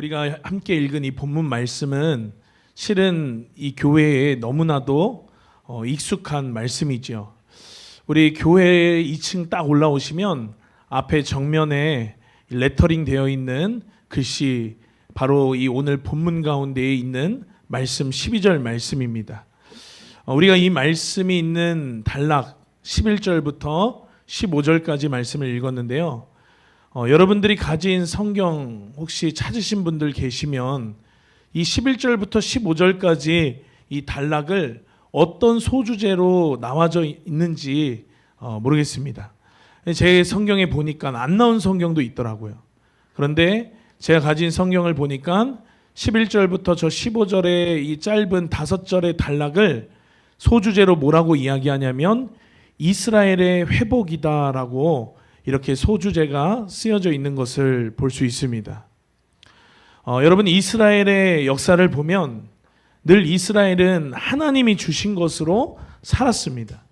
우리가 함께 읽은 이 본문 말씀은 실은 이 교회에 너무나도 익숙한 말씀이죠. 우리 교회 2층 딱 올라오시면 앞에 정면에 레터링 되어 있는 글씨, 바로 이 오늘 본문 가운데에 있는 말씀 12절 말씀입니다. 우리가 이 말씀이 있는 단락 11절부터 15절까지 말씀을 읽었는데요. 여러분들이 가진 성경 혹시 찾으신 분들 계시면 이 11절부터 15절까지 이 단락을 어떤 소주제로 나와져 있는지 모르겠습니다. 제 성경에 보니까 안 나온 성경도 있더라고요. 그런데 제가 가진 성경을 보니까 11절부터 저 15절의 이 짧은 5절의 단락을 소주제로 뭐라고 이야기하냐면 이스라엘의 회복이다라고 이렇게 소주제가 쓰여져 있는 것을 볼 수 있습니다. 여러분, 이스라엘의 역사를 보면 늘 이스라엘은 하나님이 주신 것으로 살았습니다.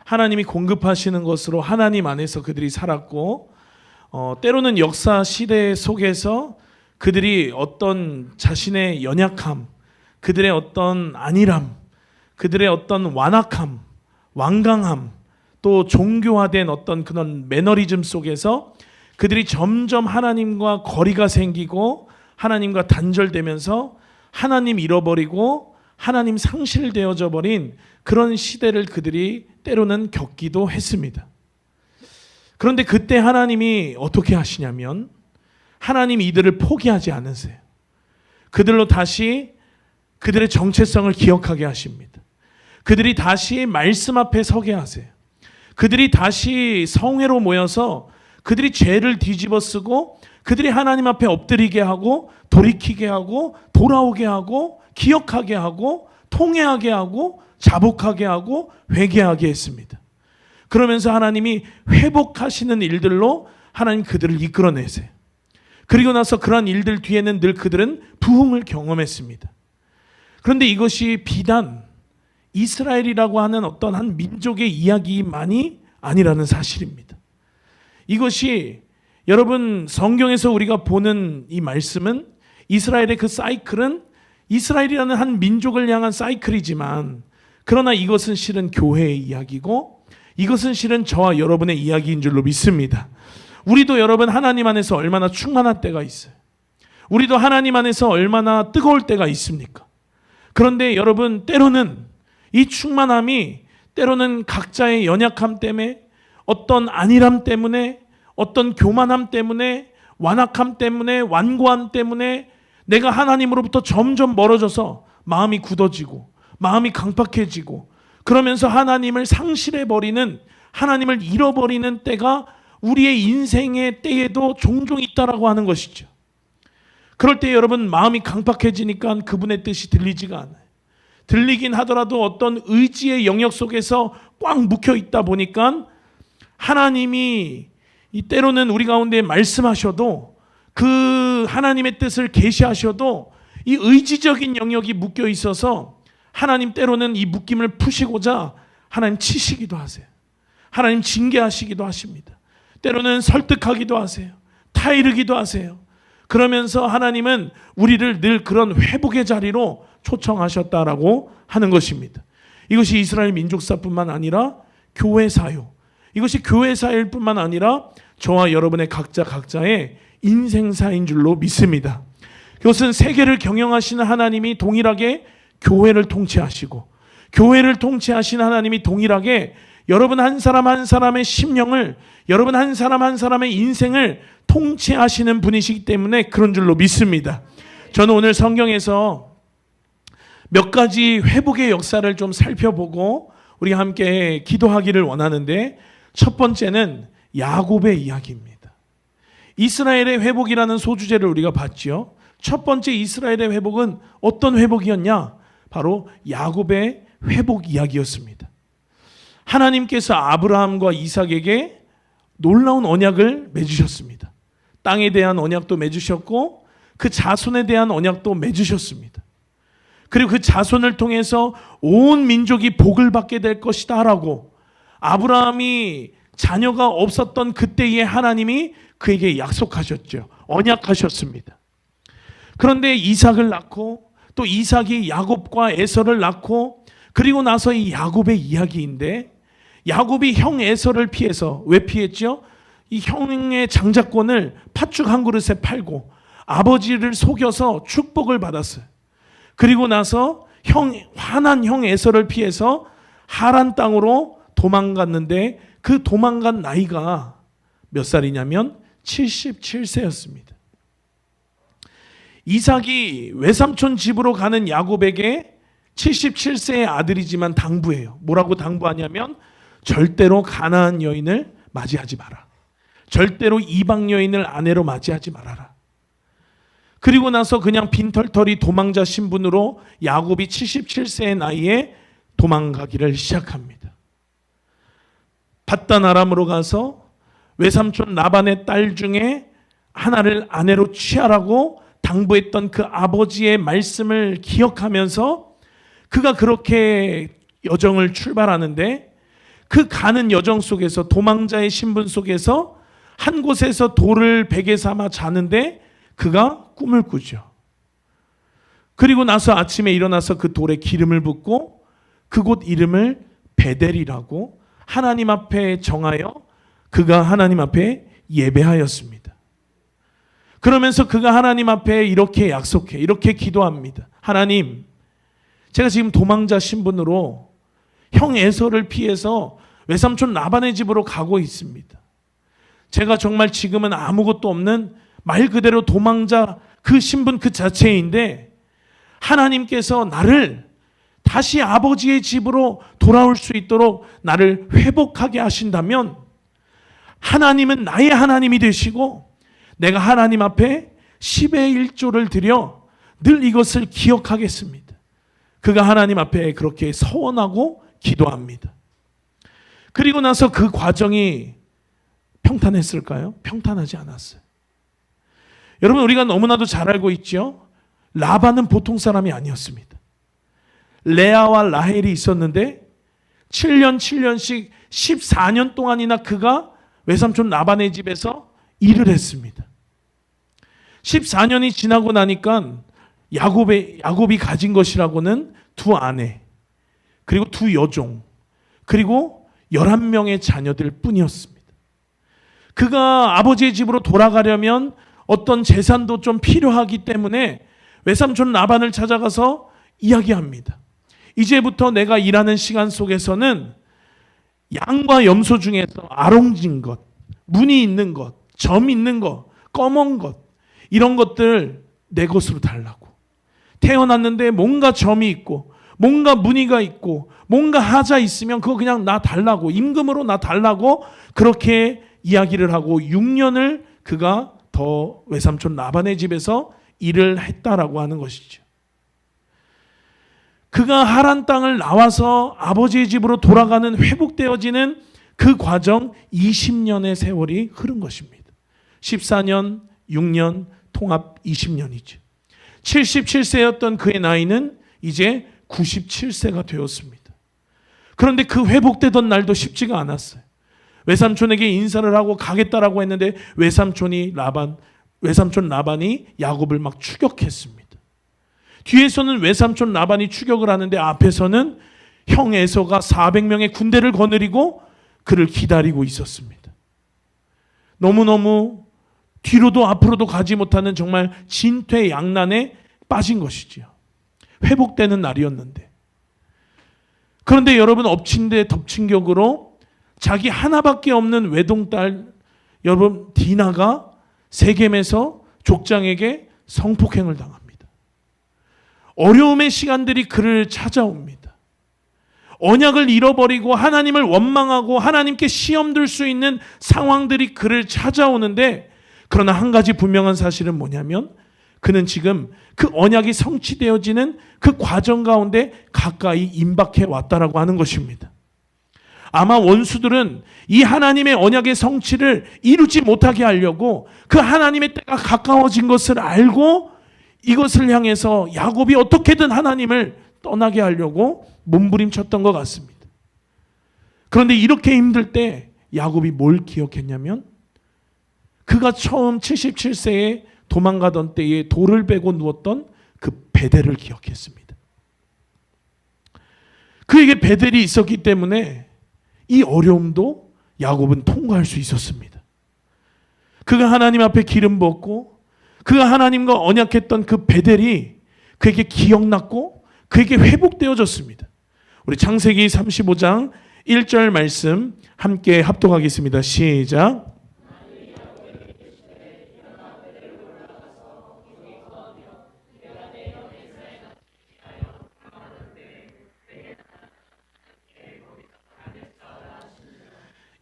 하나님이 공급하시는 것으로 하나님 안에서 그들이 살았고, 때로는 역사 시대 속에서 그들이 어떤 자신의 연약함, 그들의 어떤 안일함, 그들의 어떤 완악함, 완강함, 또 종교화된 어떤 그런 매너리즘 속에서 그들이 점점 하나님과 거리가 생기고 하나님과 단절되면서 하나님 잃어버리고 하나님 상실되어져 버린 그런 시대를 그들이 때로는 겪기도 했습니다. 그런데 그때 하나님이 어떻게 하시냐면 하나님 이들을 포기하지 않으세요. 그들로 다시 그들의 정체성을 기억하게 하십니다. 그들이 다시 말씀 앞에 서게 하세요. 그들이 다시 성회로 모여서 그들이 죄를 뒤집어 쓰고 그들이 하나님 앞에 엎드리게 하고 돌이키게 하고 돌아오게 하고 기억하게 하고 통회하게 하고 자복하게 하고 회개하게 했습니다. 그러면서 하나님이 회복하시는 일들로 하나님 그들을 이끌어내세요. 그리고 나서 그러한 일들 뒤에는 늘 그들은 부흥을 경험했습니다. 그런데 이것이 비단 이스라엘이라고 하는 어떤 한 민족의 이야기만이 아니라는 사실입니다. 이것이 여러분 성경에서 우리가 보는 이 말씀은 이스라엘의 그 사이클은 이스라엘이라는 한 민족을 향한 사이클이지만, 그러나 이것은 실은 교회의 이야기고 이것은 실은 저와 여러분의 이야기인 줄로 믿습니다. 우리도 여러분 하나님 안에서 얼마나 충만할 때가 있어요. 우리도 하나님 안에서 얼마나 뜨거울 때가 있습니까? 그런데 여러분, 때로는 이 충만함이 때로는 각자의 연약함 때문에, 어떤 안일함 때문에, 어떤 교만함 때문에, 완악함 때문에, 완고함 때문에 내가 하나님으로부터 점점 멀어져서 마음이 굳어지고 마음이 강팍해지고 그러면서 하나님을 상실해버리는, 하나님을 잃어버리는 때가 우리의 인생의 때에도 종종 있다라고 하는 것이죠. 그럴 때 여러분, 마음이 강팍해지니까 그분의 뜻이 들리지가 않아요. 들리긴 하더라도 어떤 의지의 영역 속에서 꽉 묵혀 있다 보니까 하나님이 이 때로는 우리 가운데 말씀하셔도, 그 하나님의 뜻을 계시하셔도 이 의지적인 영역이 묶여 있어서 하나님 때로는 이 묶임을 푸시고자 하나님 치시기도 하세요. 하나님 징계하시기도 하십니다. 때로는 설득하기도 하세요. 타이르기도 하세요. 그러면서 하나님은 우리를 늘 그런 회복의 자리로 초청하셨다라고 하는 것입니다. 이것이 이스라엘 민족사뿐만 아니라 교회사요, 이것이 교회사일 뿐만 아니라 저와 여러분의 각자의 인생사인 줄로 믿습니다. 그것은 세계를 경영하시는 하나님이 동일하게 교회를 통치하시고, 교회를 통치하시는 하나님이 동일하게 여러분 한 사람 한 사람의 심령을, 여러분 한 사람 한 사람의 인생을 통치하시는 분이시기 때문에 그런 줄로 믿습니다. 저는 오늘 성경에서 몇 가지 회복의 역사를 좀 살펴보고 우리가 함께 기도하기를 원하는데, 첫 번째는 야곱의 이야기입니다. 이스라엘의 회복이라는 소주제를 우리가 봤죠. 첫 번째 이스라엘의 회복은 어떤 회복이었냐? 바로 야곱의 회복 이야기였습니다. 하나님께서 아브라함과 이삭에게 놀라운 언약을 맺으셨습니다. 땅에 대한 언약도 맺으셨고 그 자손에 대한 언약도 맺으셨습니다. 그리고 그 자손을 통해서 온 민족이 복을 받게 될 것이다 라고 아브라함이 자녀가 없었던 그때에 하나님이 그에게 약속하셨죠. 언약하셨습니다. 그런데 이삭을 낳고 또 이삭이 야곱과 에서를 낳고 그리고 나서 이 야곱의 이야기인데 야곱이 형 에서를 피해서 왜 피했죠? 이 형의 장자권을 팥죽 한 그릇에 팔고 아버지를 속여서 축복을 받았어요. 그리고 나서 화난 형 에서를 피해서 하란 땅으로 도망갔는데 그 도망간 나이가 몇 살이냐면 77세였습니다. 이삭이 외삼촌 집으로 가는 야곱에게 77세의 아들이지만 당부해요. 뭐라고 당부하냐면 절대로 가나안 여인을 맞이하지 마라. 절대로 이방 여인을 아내로 맞이하지 말아라. 그리고 나서 그냥 빈털터리 도망자 신분으로 야곱이 77세의 나이에 도망가기를 시작합니다. 밧단 아람으로 가서 외삼촌 라반의 딸 중에 하나를 아내로 취하라고 당부했던 그 아버지의 말씀을 기억하면서 그가 그렇게 여정을 출발하는데 그 가는 여정 속에서 도망자의 신분 속에서 한 곳에서 돌을 베개 삼아 자는데 그가 꿈을 꾸죠. 그리고 나서 아침에 일어나서 그 돌에 기름을 붓고 그곳 이름을 베델이라고 하나님 앞에 정하여 그가 하나님 앞에 예배하였습니다. 그러면서 그가 하나님 앞에 이렇게 약속해, 이렇게 기도합니다. 하나님, 제가 지금 도망자 신분으로 형 에서를 피해서 외삼촌 라반의 집으로 가고 있습니다. 제가 정말 지금은 아무것도 없는 말 그대로 도망자 그 신분 그 자체인데 하나님께서 나를 다시 아버지의 집으로 돌아올 수 있도록 나를 회복하게 하신다면 하나님은 나의 하나님이 되시고 내가 하나님 앞에 10의 1조를 드려 늘 이것을 기억하겠습니다. 그가 하나님 앞에 그렇게 서원하고 기도합니다. 그리고 나서 그 과정이 평탄했을까요? 평탄하지 않았어요. 여러분, 우리가 너무나도 잘 알고 있죠? 라반은 보통 사람이 아니었습니다. 레아와 라헬이 있었는데 7년씩 14년 동안이나 그가 외삼촌 라반의 집에서 일을 했습니다. 14년이 지나고 나니까 야곱이 가진 것이라고는 두 아내, 그리고 두 여종, 그리고 11명의 자녀들 뿐이었습니다. 그가 아버지의 집으로 돌아가려면 어떤 재산도 좀 필요하기 때문에 외삼촌 라반을 찾아가서 이야기합니다. 이제부터 내가 일하는 시간 속에서는 양과 염소 중에서 아롱진 것, 무늬 있는 것, 점 있는 것, 검은 것, 이런 것들 내 것으로 달라고. 태어났는데 뭔가 점이 있고 뭔가 무늬가 있고 뭔가 하자 있으면 그거 그냥 나 달라고, 임금으로 나 달라고 그렇게 이야기를 하고 6년을 그가 더 외삼촌 라반의 집에서 일을 했다라고 하는 것이죠. 그가 하란 땅을 나와서 아버지의 집으로 돌아가는 회복되어지는 그 과정 20년의 세월이 흐른 것입니다. 14년, 6년, 통합 20년이죠. 77세였던 그의 나이는 이제 97세가 되었습니다. 그런데 그 회복되던 날도 쉽지가 않았어요. 외삼촌에게 인사를 하고 가겠다라고 했는데 외삼촌 라반이 야곱을 막 추격했습니다. 뒤에서는 외삼촌 라반이 추격을 하는데 앞에서는 형 에서가 400명의 군대를 거느리고 그를 기다리고 있었습니다. 너무너무 뒤로도 앞으로도 가지 못하는 정말 진퇴양난에 빠진 것이지요. 회복되는 날이었는데. 그런데 여러분, 엎친 데 덮친 격으로 자기 하나밖에 없는 외동딸 여러분 디나가 세겜에서 족장에게 성폭행을 당합니다. 어려움의 시간들이 그를 찾아옵니다. 언약을 잃어버리고 하나님을 원망하고 하나님께 시험 들 수 있는 상황들이 그를 찾아오는데, 그러나 한 가지 분명한 사실은 뭐냐면 그는 지금 그 언약이 성취되어지는 그 과정 가운데 가까이 임박해 왔다라고 하는 것입니다. 아마 원수들은 이 하나님의 언약의 성취를 이루지 못하게 하려고 그 하나님의 때가 가까워진 것을 알고 이것을 향해서 야곱이 어떻게든 하나님을 떠나게 하려고 몸부림쳤던 것 같습니다. 그런데 이렇게 힘들 때 야곱이 뭘 기억했냐면 그가 처음 77세에 도망가던 때에 돌을 베고 누웠던 그 베델을 기억했습니다. 그에게 베델이 있었기 때문에 이 어려움도 야곱은 통과할 수 있었습니다. 그가 하나님 앞에 기름 부었고 그가 하나님과 언약했던 그 베델이 그에게 기억났고 그에게 회복되어졌습니다. 우리 창세기 35장 1절 말씀 함께 합독하겠습니다. 시작.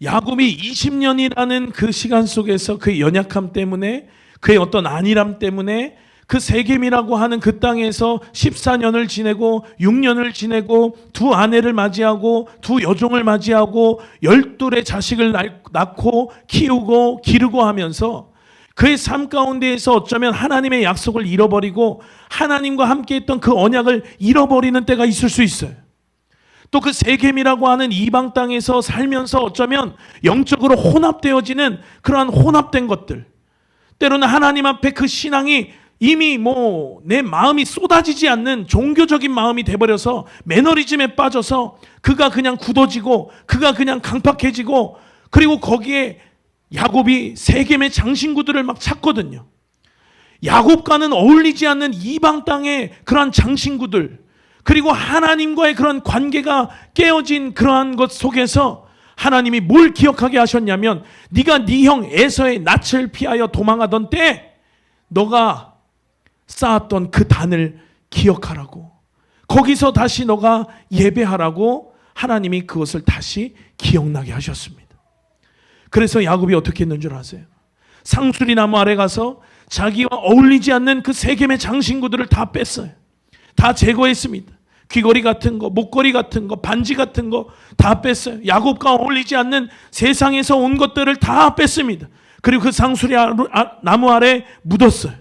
야곱이 20년이라는 그 시간 속에서 그의 연약함 때문에 그의 어떤 안일함 때문에 그 세겜이라고 하는 그 땅에서 14년을 지내고 6년을 지내고 두 아내를 맞이하고 두 여종을 맞이하고 12의 자식을 낳고 키우고 기르고 하면서 그의 삶 가운데에서 어쩌면 하나님의 약속을 잃어버리고 하나님과 함께했던 그 언약을 잃어버리는 때가 있을 수 있어요. 또 그 세겜이라고 하는 이방 땅에서 살면서 어쩌면 영적으로 혼합되어지는 그러한 혼합된 것들, 때로는 하나님 앞에 그 신앙이 이미 내 마음이 쏟아지지 않는 종교적인 마음이 돼버려서 매너리즘에 빠져서 그가 그냥 굳어지고 그가 그냥 강팍해지고, 그리고 거기에 야곱이 세겜의 장신구들을 막 찾거든요. 야곱과는 어울리지 않는 이방 땅의 그러한 장신구들, 그리고 하나님과의 그런 관계가 깨어진 그러한 것 속에서 하나님이 뭘 기억하게 하셨냐면, 네가 네 형 에서의 낯을 피하여 도망하던 때 너가 쌓았던 그 단을 기억하라고, 거기서 다시 너가 예배하라고 하나님이 그것을 다시 기억나게 하셨습니다. 그래서 야곱이 어떻게 했는 줄 아세요? 상수리 나무 아래 가서 자기와 어울리지 않는 그 세겜의 장신구들을 다 뺐어요. 다 제거했습니다. 귀걸이 같은 거, 목걸이 같은 거, 반지 같은 거 다 뺐어요. 야곱과 어울리지 않는 세상에서 온 것들을 다 뺐습니다. 그리고 그 상수리 나무 아래 묻었어요.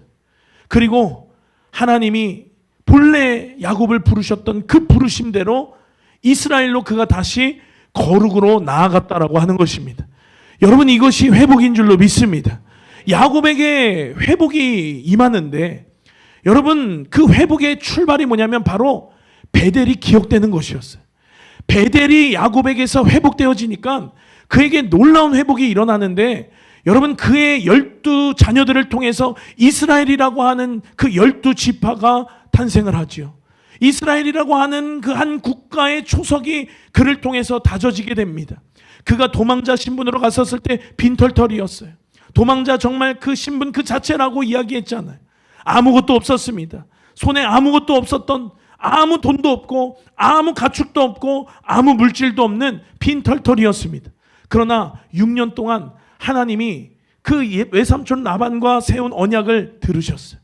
그리고 하나님이 본래 야곱을 부르셨던 그 부르심대로 이스라엘로 그가 다시 거룩으로 나아갔다라고 하는 것입니다. 여러분, 이것이 회복인 줄로 믿습니다. 야곱에게 회복이 임하는데, 여러분, 그 회복의 출발이 뭐냐면 바로 베델이 기억되는 것이었어요. 베델이 야곱에게서 회복되어지니까 그에게 놀라운 회복이 일어나는데, 여러분, 그의 12 자녀들을 통해서 이스라엘이라고 하는 그 12지파가 탄생을 하지요. 이스라엘이라고 하는 그 한 국가의 초석이 그를 통해서 다져지게 됩니다. 그가 도망자 신분으로 갔었을 때 빈털털이었어요. 도망자, 정말 그 신분 그 자체라고 이야기했잖아요. 아무것도 없었습니다. 손에 아무것도 없었던, 아무 돈도 없고 아무 가축도 없고 아무 물질도 없는 빈털털이었습니다. 그러나 6년 동안 하나님이 그 외삼촌 라반과 세운 언약을 들으셨어요.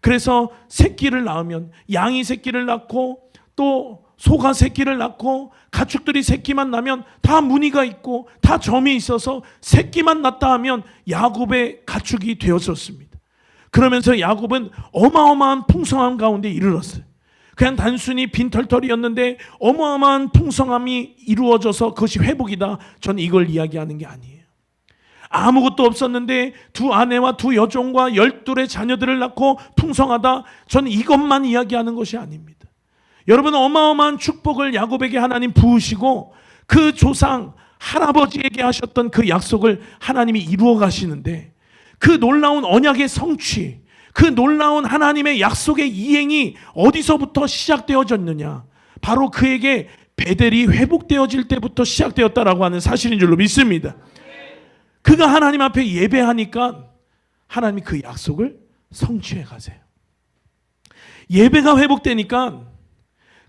그래서 새끼를 낳으면 양이 새끼를 낳고 또 소가 새끼를 낳고 가축들이 새끼만 나면 다 무늬가 있고 다 점이 있어서 새끼만 낳다 하면 야곱의 가축이 되었었습니다. 그러면서 야곱은 어마어마한 풍성함 가운데 이르렀어요. 그냥 단순히 빈털털이었는데 어마어마한 풍성함이 이루어져서 그것이 회복이다, 저는 이걸 이야기하는 게 아니에요. 아무것도 없었는데 두 아내와 두 여종과 12의 자녀들을 낳고 풍성하다, 저는 이것만 이야기하는 것이 아닙니다. 여러분, 어마어마한 축복을 야곱에게 하나님 부으시고 그 조상 할아버지에게 하셨던 그 약속을 하나님이 이루어 가시는데, 그 놀라운 언약의 성취, 그 놀라운 하나님의 약속의 이행이 어디서부터 시작되어졌느냐? 바로 그에게 베델이 회복되어질 때부터 시작되었다라고 하는 사실인 줄로 믿습니다. 그가 하나님 앞에 예배하니까 하나님이 그 약속을 성취해 가세요. 예배가 회복되니까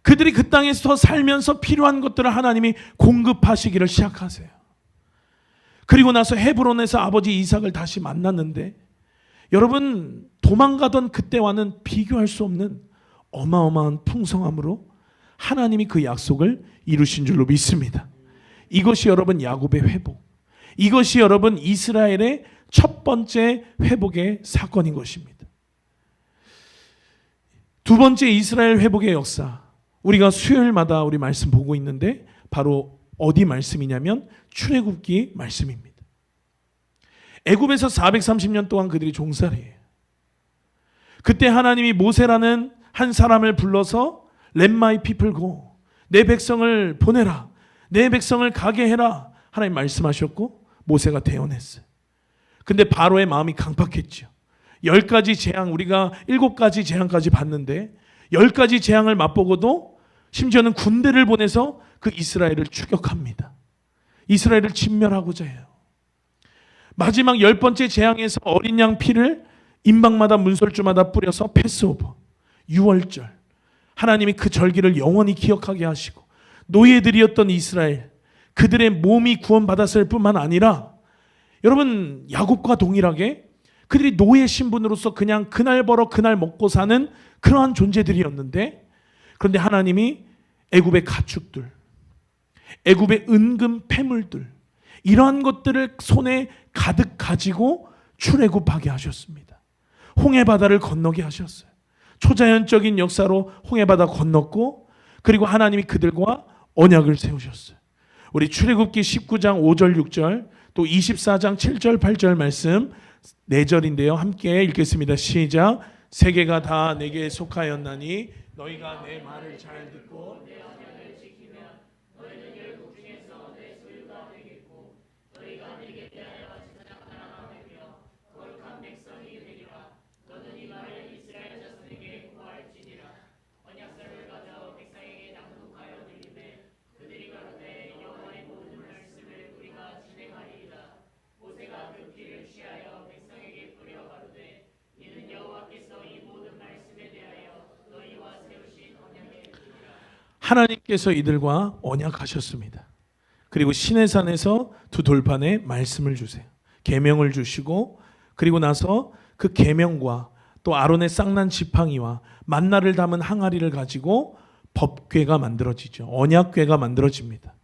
그들이 그 땅에서 살면서 필요한 것들을 하나님이 공급하시기를 시작하세요. 그리고 나서 헤브론에서 아버지 이삭을 다시 만났는데, 여러분, 도망가던 그때와는 비교할 수 없는 어마어마한 풍성함으로 하나님이 그 약속을 이루신 줄로 믿습니다. 이것이 여러분 야곱의 회복, 이것이 여러분 이스라엘의 첫 번째 회복의 사건인 것입니다. 두 번째 이스라엘 회복의 역사, 우리가 수요일마다 우리 말씀 보고 있는데 바로 어디 말씀이냐면 출애굽기 말씀입니다. 애굽에서 430년 동안 그들이 종살이에요. 그때 하나님이 모세라는 한 사람을 불러서 Let my people go, 내 백성을 보내라, 내 백성을 가게 해라 하나님 말씀하셨고 모세가 대언했어요. 근데 바로의 마음이 강팍했죠. 10가지 재앙, 우리가 7가지 재앙까지 봤는데 10가지 재앙을 맛보고도 심지어는 군대를 보내서 그 이스라엘을 추격합니다. 이스라엘을 진멸하고자 해요. 마지막 10번째 재앙에서 어린 양 피를 임방마다 문설주마다 뿌려서 패스오버, 유월절, 하나님이 그 절기를 영원히 기억하게 하시고 노예들이었던 이스라엘, 그들의 몸이 구원받았을 뿐만 아니라 여러분 야곱과 동일하게 그들이 노예 신분으로서 그냥 그날 벌어 그날 먹고 사는 그러한 존재들이었는데, 그런데 하나님이 애굽의 가축들, 애굽의 은금 패물들, 이러한 것들을 손에 가득 가지고 출애굽하게 하셨습니다. 홍해바다를 건너게 하셨어요. 초자연적인 역사로 홍해바다 건넜고, 그리고 하나님이 그들과 언약을 세우셨어요. 우리 출애굽기 19장 5절 6절 또 24장 7절 8절 말씀 4절인데요. 함께 읽겠습니다. 시작. 세계가 다 내게 속하였나니 너희가 내 말을 잘 듣고 내 언약을 지키면 너희는 열국 중에서 내 소유가 되겠고 너희가 내게 대하여 지상한 나라가 되며 거룩한 백성이 되리라. 너는 이 말을 이스라엘 자손에게 고할지니라. 언약서를 가져 백성에게 낭독하여 들리매 그들이 가로되 여호와의 모든 말씀을 우리가 진행하리이다. 모세가 그 피를 취하여 백성에게 뿌려 가로되 이는 여호와께서 이 모든 말씀에 대하여 너희와 세우신 언약의 뜻이라. 하나님께서 이들과 언약하셨습니다. 그리고 시내산에서 두 돌판에 말씀을 주세요. 계명을 주시고, 그리고 나서 그 계명과 또 아론의 쌍난 지팡이와 만나를 담은 항아리를 가지고 법궤가 만들어지죠. 언약궤가 만들어집니다.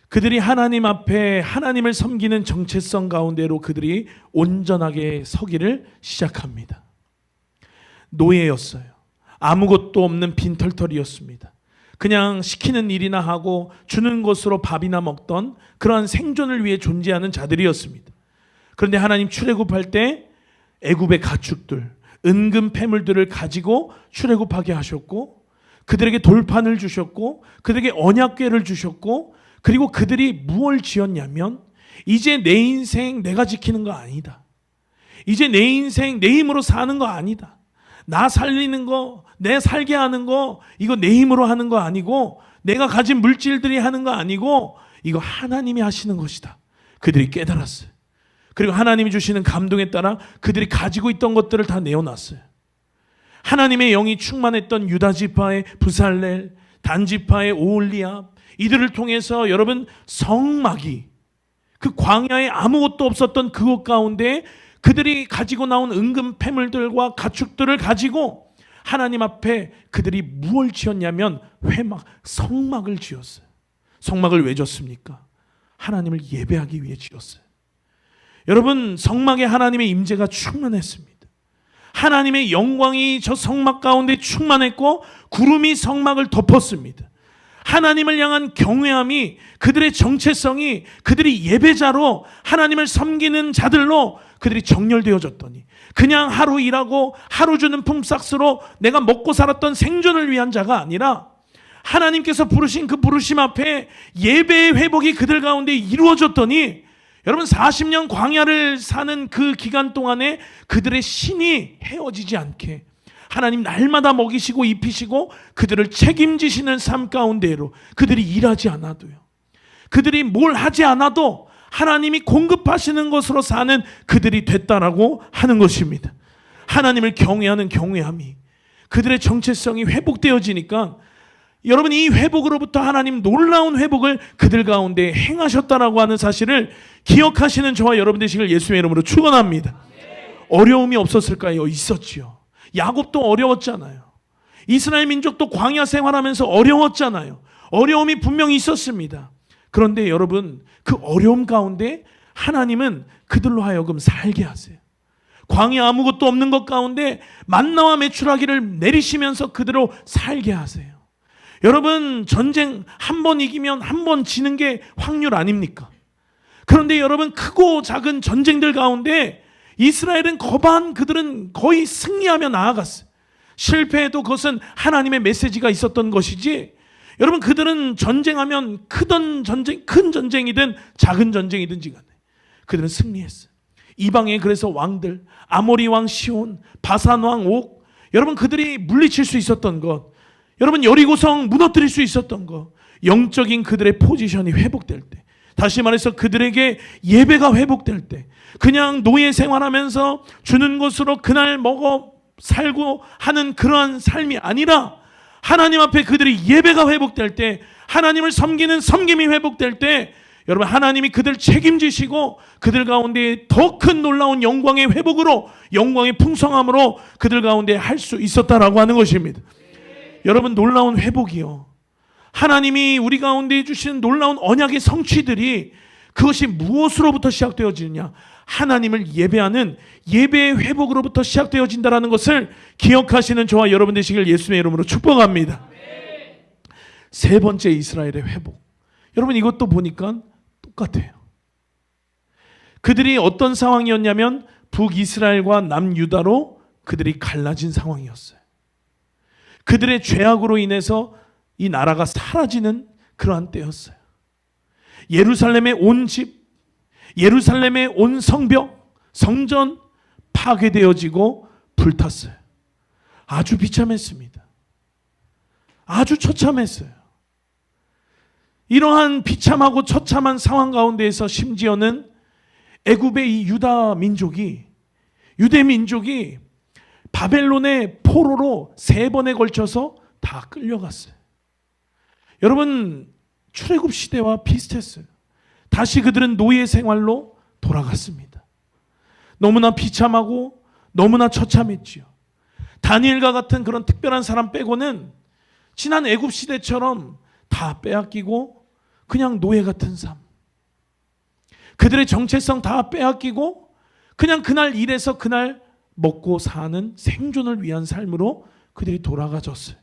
그들이 하나님 앞에 하나님을 섬기는 정체성 가운데로 그들이 온전하게 서기를 시작합니다. 노예였어요. 아무것도 없는 빈털털이었습니다. 그냥 시키는 일이나 하고 주는 것으로 밥이나 먹던 그러한 생존을 위해 존재하는 자들이었습니다. 그런데 하나님 출애굽할 때 애굽의 가축들, 은금 패물들을 가지고 출애굽하게 하셨고, 그들에게 돌판을 주셨고, 그들에게 언약궤를 주셨고, 그리고 그들이 무엇을 지었냐면 이제 내 인생 내가 지키는 거 아니다. 이제 내 인생 내 힘으로 사는 거 아니다. 나 살리는 거, 내 살게 하는 거, 이거 내 힘으로 하는 거 아니고, 내가 가진 물질들이 하는 거 아니고, 이거 하나님이 하시는 것이다. 그들이 깨달았어요. 그리고 하나님이 주시는 감동에 따라 그들이 가지고 있던 것들을 다 내어놨어요. 하나님의 영이 충만했던 유다 지파의 부살렐, 단 지파의 오홀리압, 이들을 통해서 여러분 성막이, 그 광야에 아무것도 없었던 그곳 가운데 그들이 가지고 나온 은금 패물들과 가축들을 가지고 하나님 앞에 그들이 무엇을 지었냐면 회막, 성막을 지었어요. 성막을 왜 지었습니까? 하나님을 예배하기 위해 지었어요. 여러분, 성막에 하나님의 임재가 충만했습니다. 하나님의 영광이 저 성막 가운데 충만했고 구름이 성막을 덮었습니다. 하나님을 향한 경외함이, 그들의 정체성이, 그들이 예배자로 하나님을 섬기는 자들로 그들이 정렬되어졌더니 그냥 하루 일하고 하루 주는 품삯으로 내가 먹고 살았던 생존을 위한 자가 아니라 하나님께서 부르신 그 부르심 앞에 예배의 회복이 그들 가운데 이루어졌더니, 여러분 40년 광야를 사는 그 기간 동안에 그들의 신이 헤어지지 않게 하나님 날마다 먹이시고 입히시고 그들을 책임지시는 삶 가운데로 그들이 일하지 않아도요, 그들이 뭘 하지 않아도 하나님이 공급하시는 것으로 사는 그들이 됐다라고 하는 것입니다. 하나님을 경외하는 경외함이, 그들의 정체성이 회복되어지니까 여러분 이 회복으로부터 하나님 놀라운 회복을 그들 가운데 행하셨다라고 하는 사실을 기억하시는 저와 여러분 되시길 예수의 이름으로 축원합니다. 어려움이 없었을까요? 있었지요. 야곱도 어려웠잖아요. 이스라엘 민족도 광야 생활하면서 어려웠잖아요. 어려움이 분명히 있었습니다. 그런데 여러분 그 어려움 가운데 하나님은 그들로 하여금 살게 하세요. 광야 아무것도 없는 것 가운데 만나와 메추라기를 내리시면서 그대로 살게 하세요. 여러분 전쟁 한 번 이기면 한 번 지는 게 확률 아닙니까? 그런데 여러분 크고 작은 전쟁들 가운데 이스라엘은 거반 그들은 거의 승리하며 나아갔어요. 실패해도 그것은 하나님의 메시지가 있었던 것이지, 여러분 그들은 전쟁하면 큰 전쟁이든 작은 전쟁이든지 간에 그들은 승리했어요. 이방에 그래서 왕들, 아모리 왕 시온, 바산 왕 옥, 여러분 그들이 물리칠 수 있었던 것, 여러분 여리고성 무너뜨릴 수 있었던 것, 영적인 그들의 포지션이 회복될 때, 다시 말해서 그들에게 예배가 회복될 때, 그냥 노예 생활하면서 주는 것으로 그날 먹어 살고 하는 그러한 삶이 아니라 하나님 앞에 그들이 예배가 회복될 때, 하나님을 섬기는 섬김이 회복될 때, 여러분 하나님이 그들 책임지시고 그들 가운데 더 큰 놀라운 영광의 회복으로, 영광의 풍성함으로 그들 가운데 할 수 있었다라고 하는 것입니다. 여러분 놀라운 회복이요, 하나님이 우리 가운데 주신 놀라운 언약의 성취들이 그것이 무엇으로부터 시작되어지느냐? 하나님을 예배하는 예배의 회복으로부터 시작되어진다는 것을 기억하시는 저와 여러분 되시길 예수님의 이름으로 축복합니다. 세 번째, 이스라엘의 회복. 여러분 이것도 보니까 똑같아요. 그들이 어떤 상황이었냐면 북이스라엘과 남유다로 그들이 갈라진 상황이었어요. 그들의 죄악으로 인해서 이 나라가 사라지는 그러한 때였어요. 예루살렘의 온 집, 예루살렘의 온 성벽, 성전 파괴되어지고 불탔어요. 아주 비참했습니다. 아주 처참했어요. 이러한 비참하고 처참한 상황 가운데에서 심지어는 애굽의 이 유대 민족이 바벨론의 포로로 3번에 걸쳐서 다 끌려갔어요. 여러분 출애굽 시대와 비슷했어요. 다시 그들은 노예 생활로 돌아갔습니다. 너무나 비참하고 너무나 처참했지요. 다니엘과 같은 그런 특별한 사람 빼고는 지난 애굽 시대처럼 다 빼앗기고 그냥 노예 같은 삶, 그들의 정체성 다 빼앗기고 그냥 그날 일해서 그날 먹고 사는 생존을 위한 삶으로 그들이 돌아가졌어요.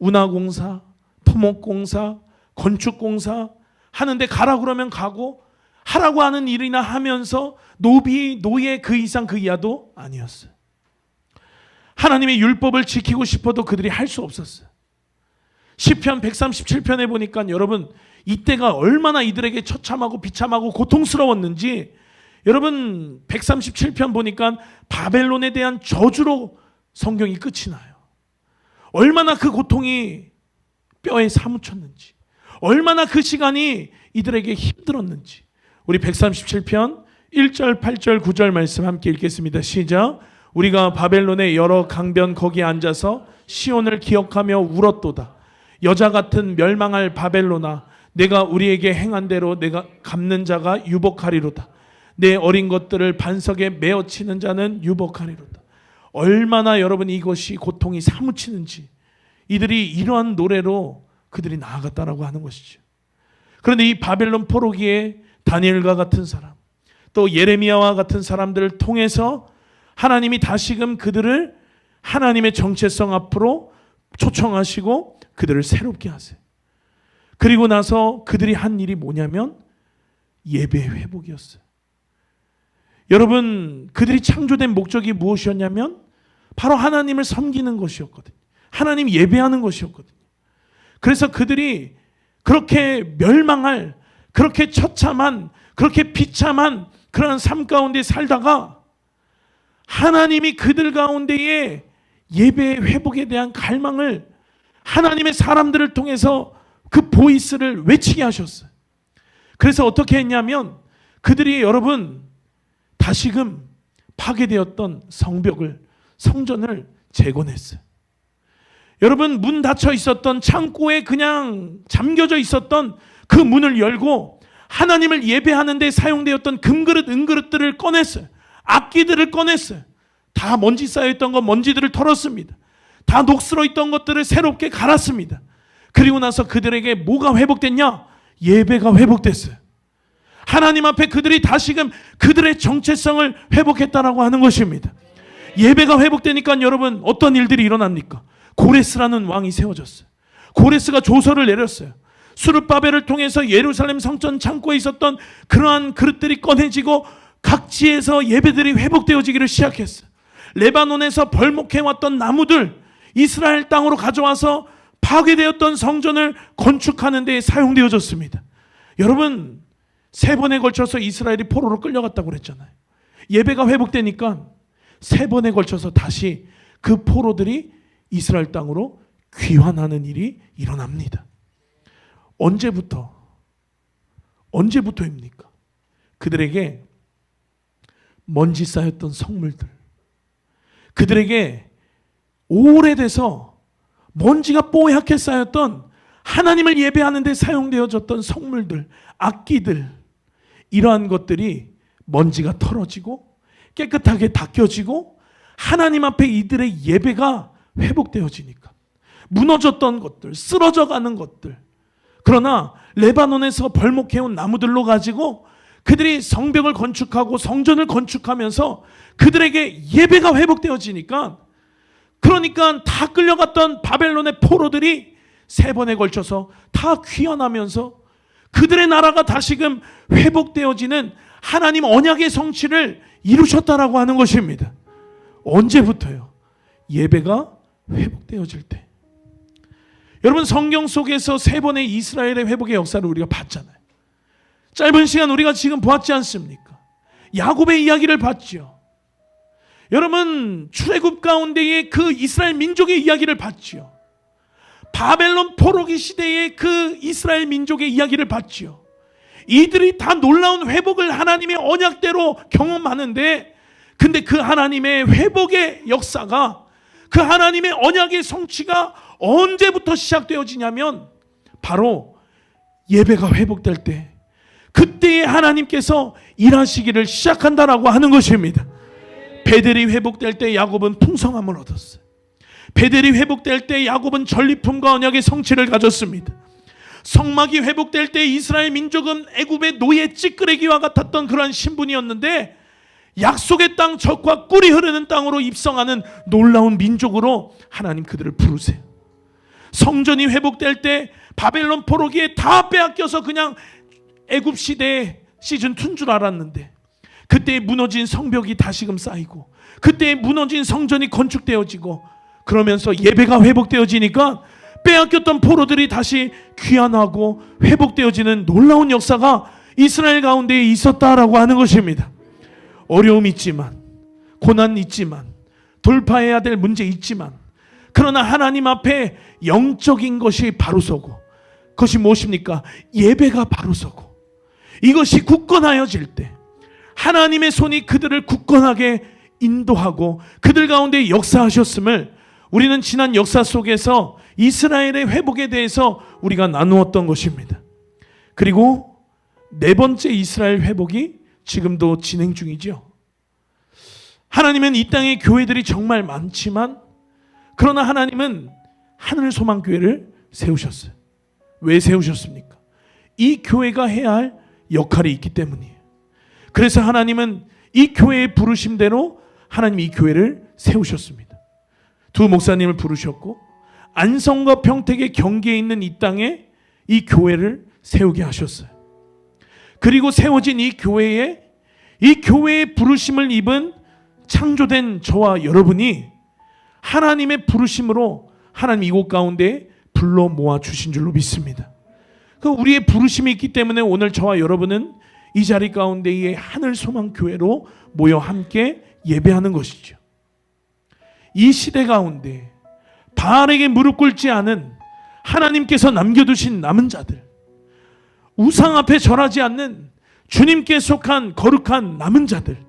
운하공사, 토목공사, 건축공사 하는데 가라 그러면 가고, 하라고 하는 일이나 하면서 노예 그 이상 그 이하도 아니었어요. 하나님의 율법을 지키고 싶어도 그들이 할 수 없었어요. 시편 137편에 보니까 여러분 이때가 얼마나 이들에게 처참하고 비참하고 고통스러웠는지, 여러분 137편 보니까 바벨론에 대한 저주로 성경이 끝이 나요. 얼마나 그 고통이 뼈에 사무쳤는지, 얼마나 그 시간이 이들에게 힘들었는지. 우리 137편 1절, 8절, 9절 말씀 함께 읽겠습니다. 시작. 우리가 바벨론의 여러 강변 거기에 앉아서 시온을 기억하며 울었도다. 여자 같은 멸망할 바벨론아, 내가 우리에게 행한 대로 내가 갚는 자가 유복하리로다. 내 어린 것들을 반석에 메어치는 자는 유복하리로다. 얼마나 여러분 이것이 고통이 사무치는지 이들이 이러한 노래로 그들이 나아갔다라고 하는 것이죠. 그런데 이 바벨론 포로기에 다니엘과 같은 사람, 또 예레미야와 같은 사람들을 통해서 하나님이 다시금 그들을 하나님의 정체성 앞으로 초청하시고 그들을 새롭게 하세요. 그리고 나서 그들이 한 일이 뭐냐면 예배의 회복이었어요. 여러분 그들이 창조된 목적이 무엇이었냐면 바로 하나님을 섬기는 것이었거든요. 하나님 예배하는 것이었거든요. 그래서 그들이 그렇게 멸망할, 그렇게 처참한, 그렇게 비참한 그런 삶 가운데 살다가 하나님이 그들 가운데에 예배의 회복에 대한 갈망을 하나님의 사람들을 통해서 그 보이스를 외치게 하셨어요. 그래서 어떻게 했냐면 그들이 여러분 다시금 파괴되었던 성벽을, 성전을 재건했어요. 여러분 문 닫혀 있었던 창고에 그냥 잠겨져 있었던 그 문을 열고 하나님을 예배하는 데 사용되었던 금그릇, 은그릇들을 꺼냈어요. 악기들을 꺼냈어요. 다 먼지 쌓여있던 것, 먼지들을 털었습니다. 다 녹슬어 있던 것들을 새롭게 갈았습니다. 그리고 나서 그들에게 뭐가 회복됐냐? 예배가 회복됐어요. 하나님 앞에 그들이 다시금 그들의 정체성을 회복했다라고 하는 것입니다. 예배가 회복되니까 여러분 어떤 일들이 일어납니까? 고레스라는 왕이 세워졌어요. 고레스가 조서를 내렸어요. 수르바벨을 통해서 예루살렘 성전 창고에 있었던 그러한 그릇들이 꺼내지고 각지에서 예배들이 회복되어지기를 시작했어요. 레바논에서 벌목해왔던 나무들 이스라엘 땅으로 가져와서 파괴되었던 성전을 건축하는 데 사용되어졌습니다. 여러분, 3번에 걸쳐서 이스라엘이 포로로 끌려갔다고 그랬잖아요. 예배가 회복되니까 3번에 걸쳐서 다시 그 포로들이 이스라엘 땅으로 귀환하는 일이 일어납니다. 언제부터입니까? 그들에게 먼지 쌓였던 성물들, 그들에게 오래돼서 먼지가 뽀얗게 쌓였던 하나님을 예배하는 데 사용되어졌던 성물들, 악기들, 이러한 것들이 먼지가 털어지고 깨끗하게 닦여지고 하나님 앞에 이들의 예배가 회복되어지니까 무너졌던 것들, 쓰러져가는 것들, 그러나 레바논에서 벌목해온 나무들로 가지고 그들이 성벽을 건축하고 성전을 건축하면서 그들에게 예배가 회복되어지니까, 그러니까 다 끌려갔던 바벨론의 포로들이 3번에 걸쳐서 다 귀환하면서 그들의 나라가 다시금 회복되어지는 하나님 언약의 성취를 이루셨다라고 하는 것입니다. 언제부터요? 예배가 회복되어질 때. 여러분, 성경 속에서 3번의 이스라엘의 회복의 역사를 우리가 봤잖아요. 짧은 시간 우리가 지금 보았지 않습니까? 야곱의 이야기를 봤죠. 여러분, 출애굽 가운데의 그 이스라엘 민족의 이야기를 봤죠. 바벨론 포로기 시대의 그 이스라엘 민족의 이야기를 봤죠. 이들이 다 놀라운 회복을 하나님의 언약대로 경험하는데, 근데 그 하나님의 회복의 역사가, 그 하나님의 언약의 성취가 언제부터 시작되어지냐면 바로 예배가 회복될 때, 그때에 하나님께서 일하시기를 시작한다라고 하는 것입니다. 베델이 회복될 때 야곱은 풍성함을 얻었어요. 베델이 회복될 때 야곱은 전리품과 언약의 성취를 가졌습니다. 성막이 회복될 때 이스라엘 민족은 애굽의 노예 찌끄레기와 같았던 그러한 신분이었는데, 약속의 땅 젖과 꿀이 흐르는 땅으로 입성하는 놀라운 민족으로 하나님 그들을 부르세요. 성전이 회복될 때 바벨론 포로기에 다 빼앗겨서 그냥 애굽 시대의 시즌2인 줄 알았는데, 그때 무너진 성벽이 다시금 쌓이고 그때 무너진 성전이 건축되어지고 그러면서 예배가 회복되어지니까 빼앗겼던 포로들이 다시 귀환하고 회복되어지는 놀라운 역사가 이스라엘 가운데에 있었다라고 하는 것입니다. 어려움 있지만, 고난 있지만, 돌파해야 될 문제 있지만, 그러나 하나님 앞에 영적인 것이 바로 서고, 그것이 무엇입니까? 예배가 바로 서고, 이것이 굳건하여질 때 하나님의 손이 그들을 굳건하게 인도하고 그들 가운데 역사하셨음을 우리는 지난 역사 속에서 이스라엘의 회복에 대해서 우리가 나누었던 것입니다. 그리고 4번째 이스라엘 회복이 지금도 진행 중이죠. 하나님은 이 땅에 교회들이 정말 많지만, 그러나 하나님은 하늘소망교회를 세우셨어요. 왜 세우셨습니까? 이 교회가 해야 할 역할이 있기 때문이에요. 그래서 하나님은 이 교회의 부르심대로 하나님이 이 교회를 세우셨습니다. 2 목사님을 부르셨고 안성과 평택의 경계에 있는 이 땅에 이 교회를 세우게 하셨어요. 그리고 세워진 이 교회의 부르심을 입은 창조된 저와 여러분이 하나님의 부르심으로 하나님 이곳 가운데 불러 모아 주신 줄로 믿습니다. 그 우리의 부르심이 있기 때문에 오늘 저와 여러분은 이 자리 가운데의 하늘소망교회로 모여 함께 예배하는 것이죠. 이 시대 가운데 바알에게 무릎 꿇지 않은 하나님께서 남겨두신 남은 자들, 우상 앞에 절하지 않는 주님께 속한 거룩한 남은 자들,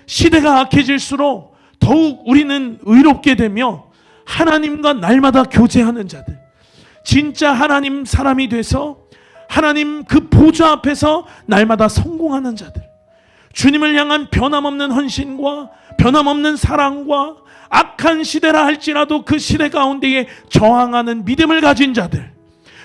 시대가 악해질수록 더욱 우리는 의롭게 되며 하나님과 날마다 교제하는 자들, 진짜 하나님 사람이 돼서 하나님 그 보좌 앞에서 날마다 성공하는 자들, 주님을 향한 변함없는 헌신과 변함없는 사랑과 악한 시대라 할지라도 그 시대 가운데에 저항하는 믿음을 가진 자들,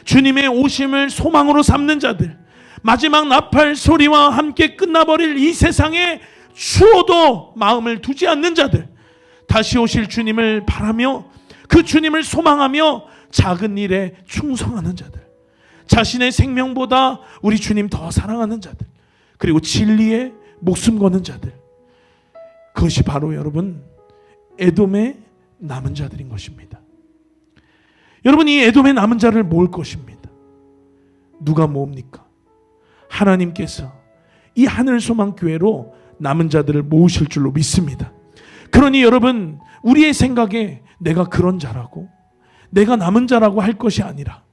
주님의 오심을 소망으로 삼는 자들, 마지막 나팔 소리와 함께 끝나버릴 이 세상에 추워도 마음을 두지 않는 자들, 다시 오실 주님을 바라며 그 주님을 소망하며 작은 일에 충성하는 자들, 자신의 생명보다 우리 주님 더 사랑하는 자들, 그리고 진리에 목숨 거는 자들, 그것이 바로 여러분 에돔의 남은 자들인 것입니다. 여러분, 이 에돔의 남은 자를 모을 것입니다. 누가 모읍니까? 하나님께서 이 하늘소망교회로 남은 자들을 모으실 줄로 믿습니다. 그러니 여러분, 우리의 생각에 내가 그런 자라고 내가 남은 자라고 할 것이 아니라,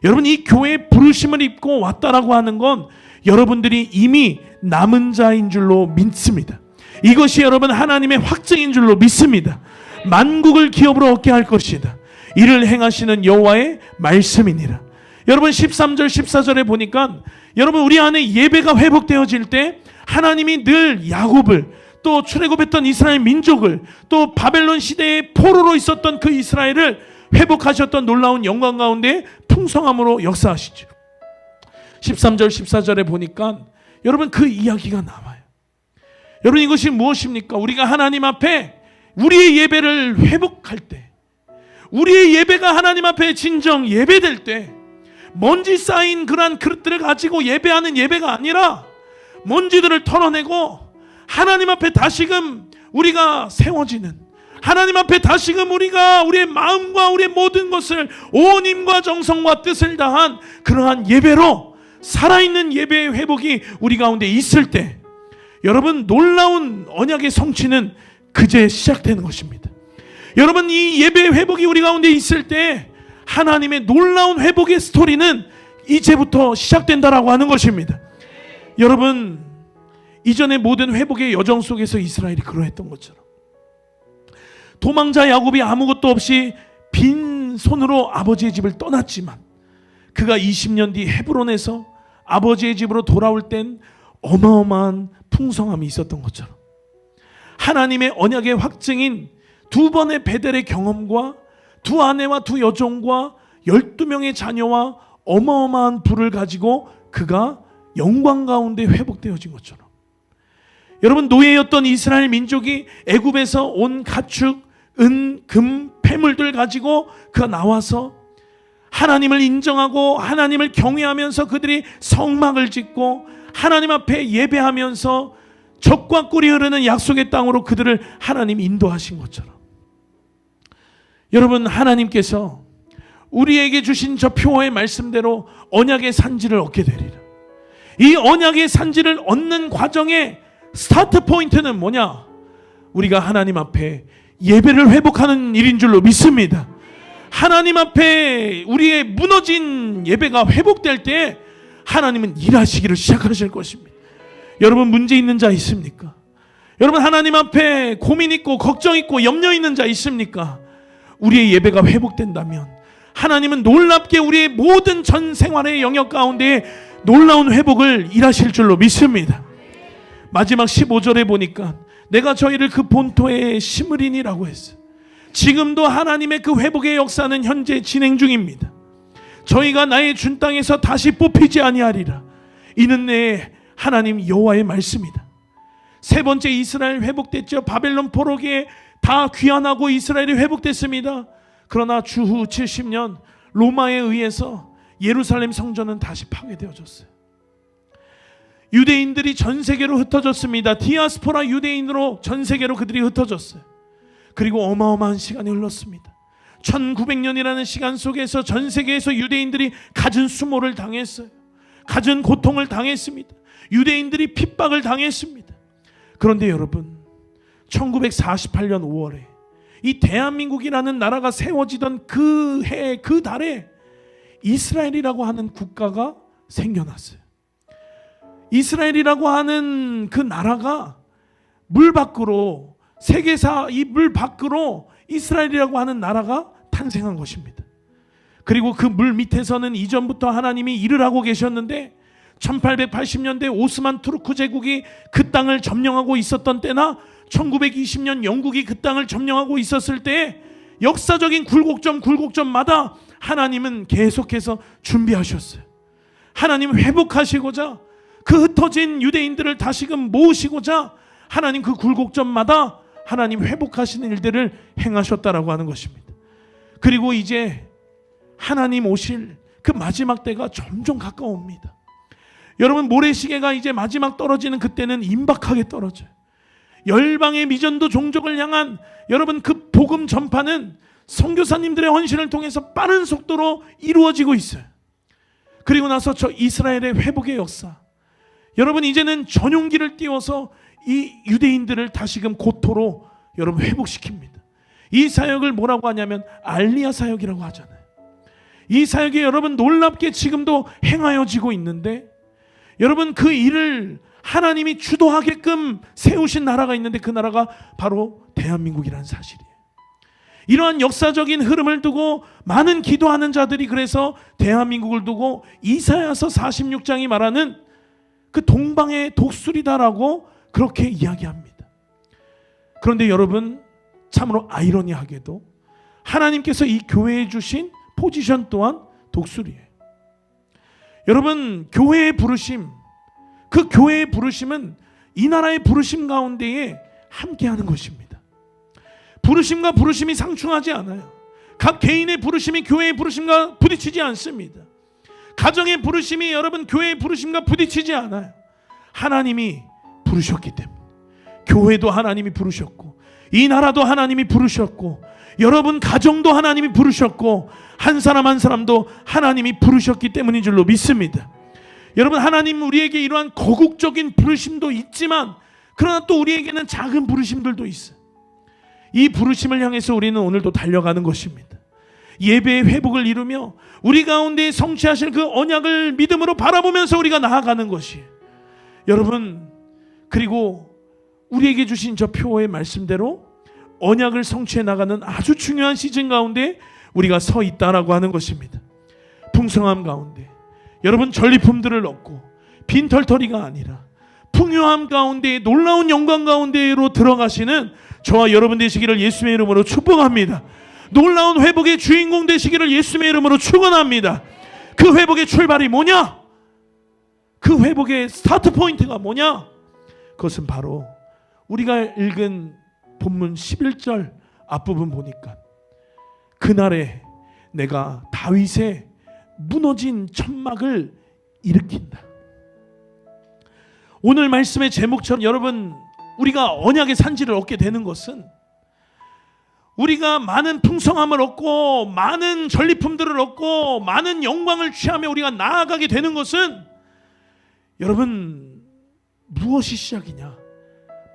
여러분, 이 교회에 부르심을 입고 왔다라고 하는 건 여러분들이 이미 남은 자인 줄로 믿습니다. 이것이 여러분 하나님의 확증인 줄로 믿습니다. 만국을 기업으로 얻게 할 것이다. 이를 행하시는 여호와의 말씀이니라. 여러분 13절 14절에 보니까 여러분 우리 안에 예배가 회복되어질 때 하나님이 늘 야곱을, 또 출애굽했던 이스라엘 민족을, 또 바벨론 시대의 포로로 있었던 그 이스라엘을 회복하셨던 놀라운 영광 가운데 풍성함으로 역사하시죠. 13절 14절에 보니까 여러분 그 이야기가 나와요. 여러분, 이것이 무엇입니까? 우리가 하나님 앞에 우리의 예배를 회복할 때, 우리의 예배가 하나님 앞에 진정 예배될 때, 먼지 쌓인 그러한 그릇들을 가지고 예배하는 예배가 아니라 먼지들을 털어내고 하나님 앞에 다시금 우리가 세워지는, 하나님 앞에 다시금 우리가 우리의 마음과 우리의 모든 것을 온 힘과 정성과 뜻을 다한 그러한 예배로 살아있는 예배의 회복이 우리 가운데 있을 때, 여러분 놀라운 언약의 성취는 그제 시작되는 것입니다. 여러분, 이 예배의 회복이 우리 가운데 있을 때 하나님의 놀라운 회복의 스토리는 이제부터 시작된다라고 하는 것입니다. 여러분, 이전의 모든 회복의 여정 속에서 이스라엘이 그러했던 것처럼 도망자 야곱이 아무것도 없이 빈 손으로 아버지의 집을 떠났지만 그가 20년 뒤 헤브론에서 아버지의 집으로 돌아올 땐 어마어마한 풍성함이 있었던 것처럼 하나님의 언약의 확증인 두 번의 베델의 경험과 두 아내와 두 여종과 12명의 자녀와 어마어마한 부를 가지고 그가 영광 가운데 회복되어진 것처럼, 여러분 노예였던 이스라엘 민족이 애굽에서 온 가축, 은, 금, 폐물들 가지고 그가 나와서 하나님을 인정하고 하나님을 경외하면서 그들이 성막을 짓고 하나님 앞에 예배하면서 적과 꿀이 흐르는 약속의 땅으로 그들을 하나님 인도하신 것처럼, 여러분 하나님께서 우리에게 주신 저 표어의 말씀대로 언약의 산지를 얻게 되리라. 이 언약의 산지를 얻는 과정의 스타트 포인트는 뭐냐? 우리가 하나님 앞에 예배를 회복하는 일인 줄로 믿습니다. 하나님 앞에 우리의 무너진 예배가 회복될 때 하나님은 일하시기를 시작하실 것입니다. 여러분 문제 있는 자 있습니까? 여러분 하나님 앞에 고민 있고 걱정 있고 염려 있는 자 있습니까? 우리의 예배가 회복된다면 하나님은 놀랍게 우리의 모든 전 생활의 영역 가운데 놀라운 회복을 일하실 줄로 믿습니다. 마지막 15절에 보니까 내가 저희를 그 본토에 심으리니라고 했어요. 지금도 하나님의 그 회복의 역사는 현재 진행 중입니다. 저희가 나의 준 땅에서 다시 뽑히지 아니하리라. 이는 내 하나님 여호와의 말씀이다. 세 번째 이스라엘 회복됐죠. 바벨론 포로기에 다 귀환하고 이스라엘이 회복됐습니다. 그러나 주후 70년 로마에 의해서 예루살렘 성전은 다시 파괴되어졌어요. 유대인들이 전 세계로 흩어졌습니다. 디아스포라 유대인으로 전 세계로 그들이 흩어졌어요. 그리고 어마어마한 시간이 흘렀습니다. 1900년이라는 시간 속에서 전 세계에서 유대인들이 갖은 수모를 당했어요. 갖은 고통을 당했습니다. 유대인들이 핍박을 당했습니다. 그런데 여러분 1948년 5월에 이 대한민국이라는 나라가 세워지던 그 해, 그 달에 이스라엘이라고 하는 국가가 생겨났어요. 이스라엘이라고 하는 그 나라가 물 밖으로, 세계사 이 물 밖으로 이스라엘이라고 하는 나라가 탄생한 것입니다. 그리고 그 물 밑에서는 이전부터 하나님이 일을 하고 계셨는데 1880년대 오스만 투르크 제국이 그 땅을 점령하고 있었던 때나 1920년 영국이 그 땅을 점령하고 있었을 때 역사적인 굴곡점마다 하나님은 계속해서 준비하셨어요. 하나님 회복하시고자 그 흩어진 유대인들을 다시금 모으시고자 하나님 그 굴곡점마다 하나님 회복하시는 일들을 행하셨다라고 하는 것입니다. 그리고 이제 하나님 오실 그 마지막 때가 점점 가까워옵니다. 여러분, 모래시계가 이제 마지막 떨어지는 그때는 임박하게 떨어져요. 열방의 미전도 종족을 향한 여러분 그 복음 전파는 선교사님들의 헌신을 통해서 빠른 속도로 이루어지고 있어요. 그리고 나서 저 이스라엘의 회복의 역사, 여러분 이제는 전용기를 띄워서 이 유대인들을 다시금 고토로 여러분 회복시킵니다. 이 사역을 뭐라고 하냐면 알리야 사역이라고 하잖아요. 이 사역이 여러분 놀랍게 지금도 행하여지고 있는데, 여러분 그 일을 하나님이 주도하게끔 세우신 나라가 있는데 그 나라가 바로 대한민국이라는 사실이에요. 이러한 역사적인 흐름을 두고 많은 기도하는 자들이 그래서 대한민국을 두고 이사야서 46장이 말하는 그 동방의 독수리다라고 그렇게 이야기합니다. 그런데 여러분, 참으로 아이러니하게도 하나님께서 이 교회에 주신 포지션 또한 독수리예요. 여러분, 교회의 부르심, 그 교회의 부르심은 이 나라의 부르심 가운데에 함께하는 것입니다. 부르심과 부르심이 상충하지 않아요. 각 개인의 부르심이 교회의 부르심과 부딪히지 않습니다. 가정의 부르심이 여러분 교회의 부르심과 부딪히지 않아요. 하나님이 부르셨기 때문에. 교회도 하나님이 부르셨고, 이 나라도 하나님이 부르셨고, 여러분 가정도 하나님이 부르셨고, 한 사람 한 사람도 하나님이 부르셨기 때문인 줄로 믿습니다. 여러분, 하나님 우리에게 이러한 거국적인 부르심도 있지만, 그러나 또 우리에게는 작은 부르심들도 있어요. 이 부르심을 향해서 우리는 오늘도 달려가는 것입니다. 예배의 회복을 이루며 우리 가운데 성취하실 그 언약을 믿음으로 바라보면서 우리가 나아가는 것이에요. 여러분, 그리고 우리에게 주신 저 표의 말씀대로 언약을 성취해 나가는 아주 중요한 시즌 가운데 우리가 서 있다라고 하는 것입니다. 풍성함 가운데 여러분 전리품들을 얻고 빈털터리가 아니라 풍요함 가운데 놀라운 영광 가운데로 들어가시는 저와 여러분 되시기를 예수님의 이름으로 축복합니다. 놀라운 회복의 주인공 되시기를 예수님의 이름으로 축원합니다. 그 회복의 출발이 뭐냐? 그 회복의 스타트 포인트가 뭐냐? 그것은 바로 우리가 읽은 본문 11절 앞부분 보니까 그날에 내가 다윗의 무너진 천막을 일으킨다. 오늘 말씀의 제목처럼 여러분, 우리가 언약의 산지를 얻게 되는 것은 우리가 많은 풍성함을 얻고 많은 전리품들을 얻고 많은 영광을 취하며 우리가 나아가게 되는 것은 여러분 무엇이 시작이냐?